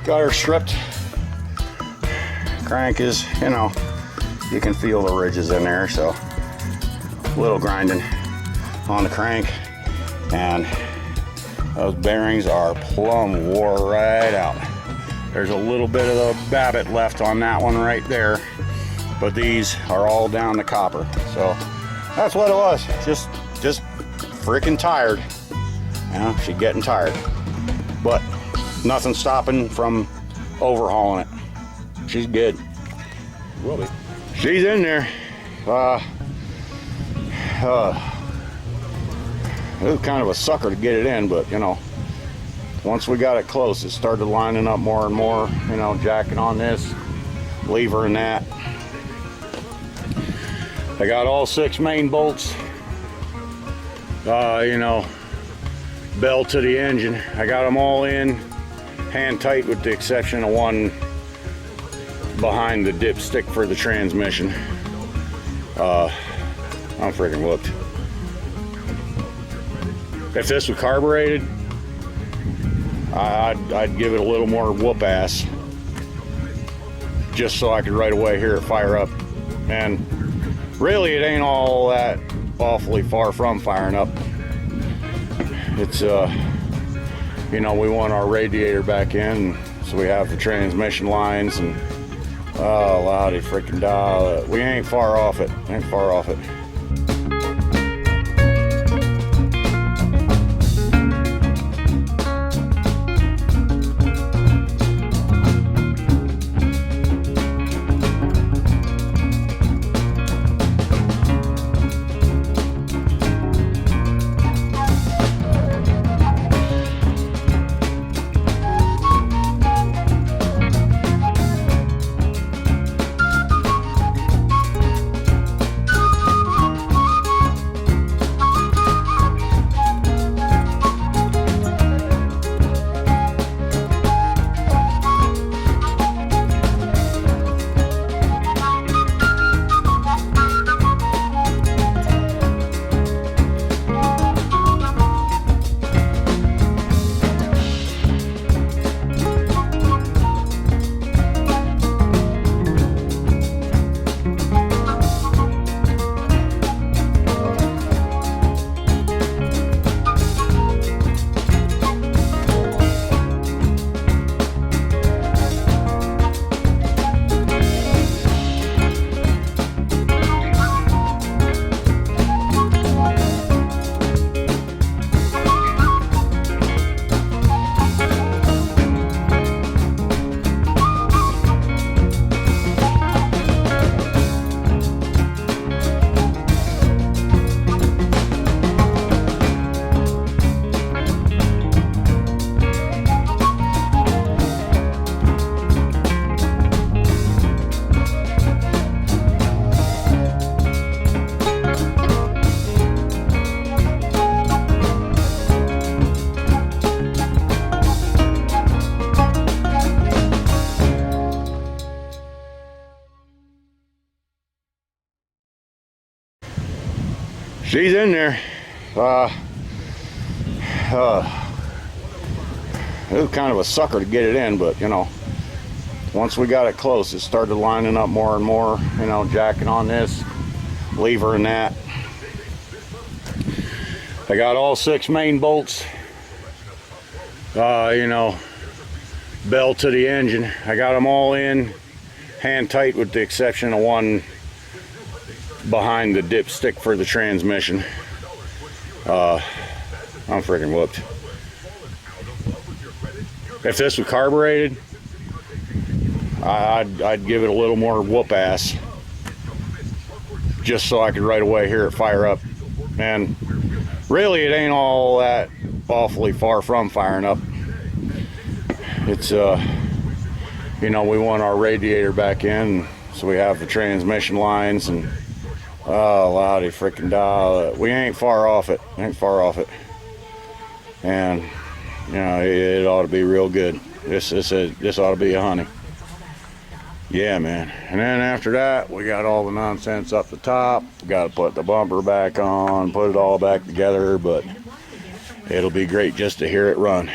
Got her stripped. Crank is, you know, you can feel the ridges in there, so a little grinding on the crank, and those bearings are plumb wore right out. There's a little bit of the babbitt left on that one right there, but these are all down to copper. So that's what it was. Just freaking tired. You know, she's getting tired, but nothing stopping from overhauling it. She's good. Will be. She's in there. It was kind of a sucker to get it in, but you know, once we got it close, it started lining up more and more, you know, jacking on this, levering that. I got all 6 main bolts, you know, bell to the engine. I got them all in, hand tight with the exception of one behind the dipstick for the transmission. I'm freaking whooped. If this was carbureted, I'd give it a little more whoop ass, just so I could right away hear it fire up. And really, it ain't all that awfully far from firing up. It's you know, we want our radiator back in, so we have the transmission lines, and oh, lordy freaking da, we ain't far off it. Ain't far off it. She's in there. It was kind of a sucker to get it in, but you know, once we got it close, it started lining up more and more, you know, jacking on this, levering that. I got all 6 main bolts, you know, bell to the engine. I got them all in, hand tight with the exception of one behind the dipstick for the transmission. I'm freaking whooped. If this was carbureted, I'd give it a little more whoop ass, just so I could right away hear it fire up. And really, it ain't all that awfully far from firing up. It's you know, we want our radiator back in, so we have the transmission lines, and oh, lordy freaking da, we ain't far off it. Ain't far off it. And you know, it ought to be real good. This ought to be a honey. Yeah, man. And then after that, we got all the nonsense up the top. Got to put the bumper back on, put it all back together, but it'll be great just to hear it run.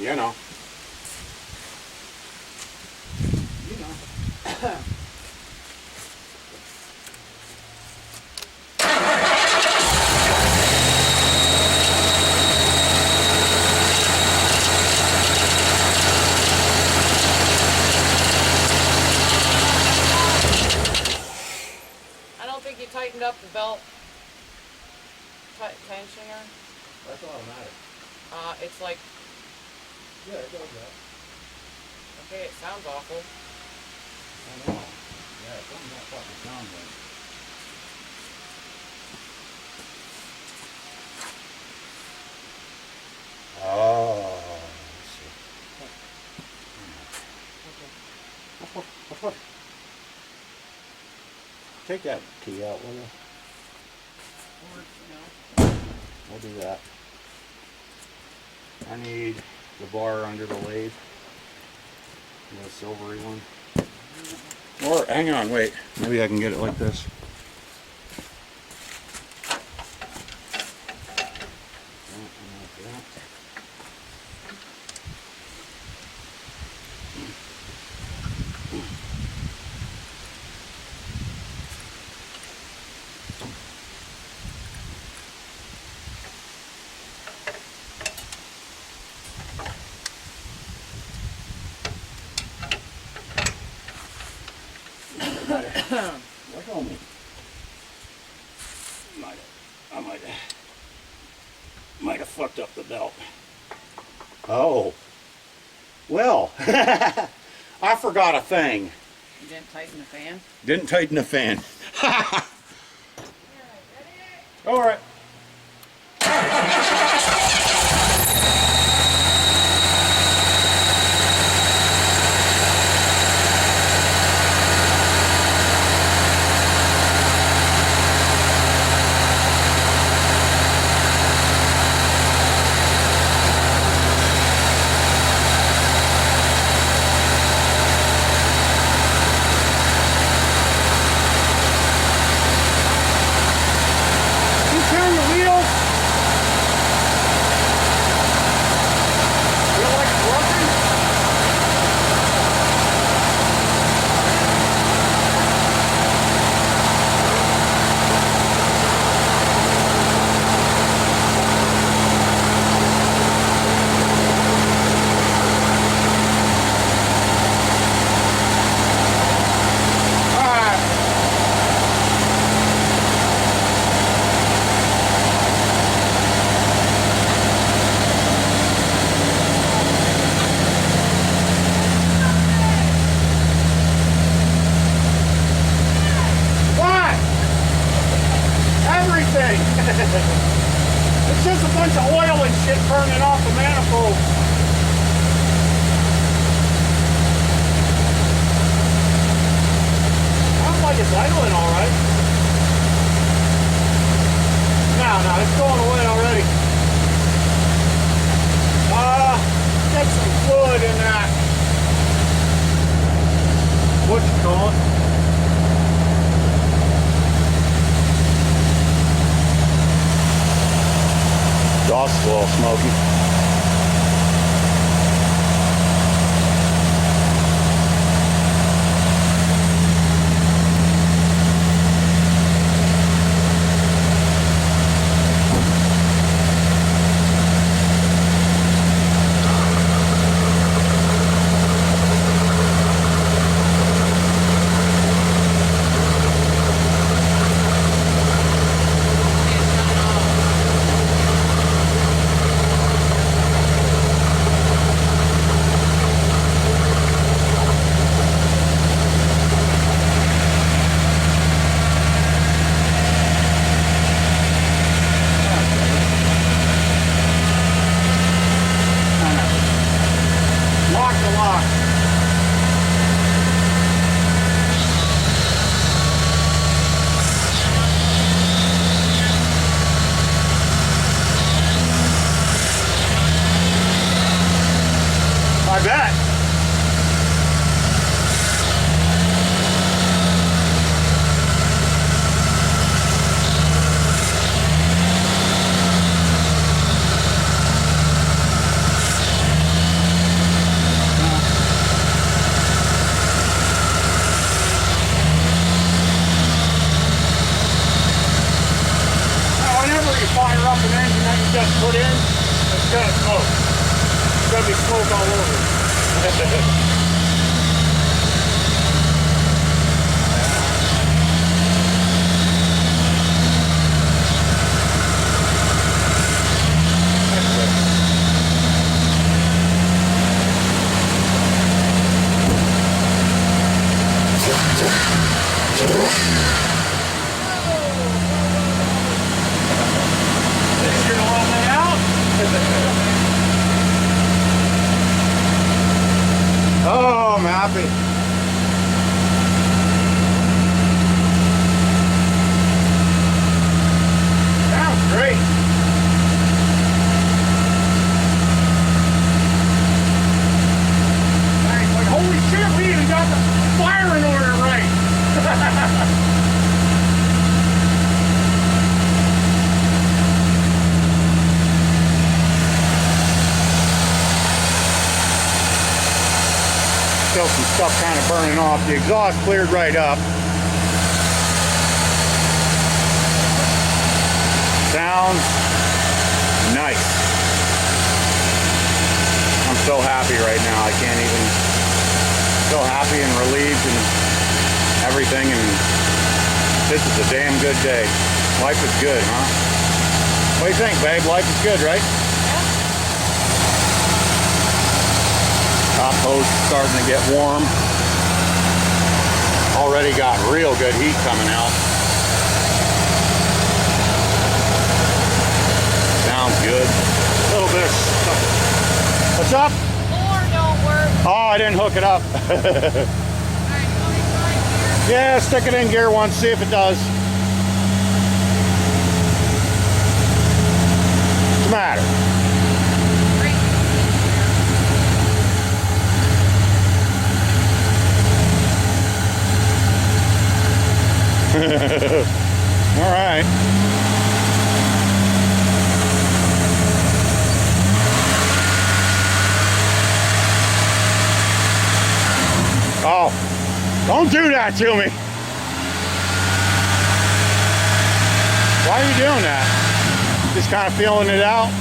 You know. I don't think you tightened up the belt tensioner. That's automatic. It's like, Yeah, it does that. okay, it sounds awful. I know. Yeah, something that fucking sounds like. Oh, I see. Take that key out, will you? Or, you know. We'll do that. I need the bar under the lathe. The silvery one. Or, hang on, wait. Maybe I can get it like this. Look on me. I might have fucked up the belt. Oh. Well, I forgot a thing. You didn't tighten the fan? Didn't tighten the fan. All right. It's just a bunch of oil and shit burning off the manifold. Sounds like it's idling all right. No, it's going away already. Get some fluid in that. What you call it? Exhaust is a little smoky. you fire up an engine that you just put in, it's gonna smoke. It's gonna be smoke all over. Oh, I'm happy. Sounds great. Thanks. Like, holy shit, we even got the firing order right. Still some stuff kind of burning off. The exhaust cleared right up. Sounds nice. I'm so happy right now. I can't even. So happy and relieved and everything. And this is a damn good day. Life is good, huh? What do you think, babe? Life is good, right? Top hose starting to get warm. Already got real good heat coming out. Sounds good. A little bit of stuff. What's up? Floor don't work. Oh, I didn't hook it up. Alright, you want me to try it here? Yeah, stick it in gear once, see if it does. What's the matter? Great. All right. Oh, don't do that to me. Why are you doing that? Just kind of feeling it out?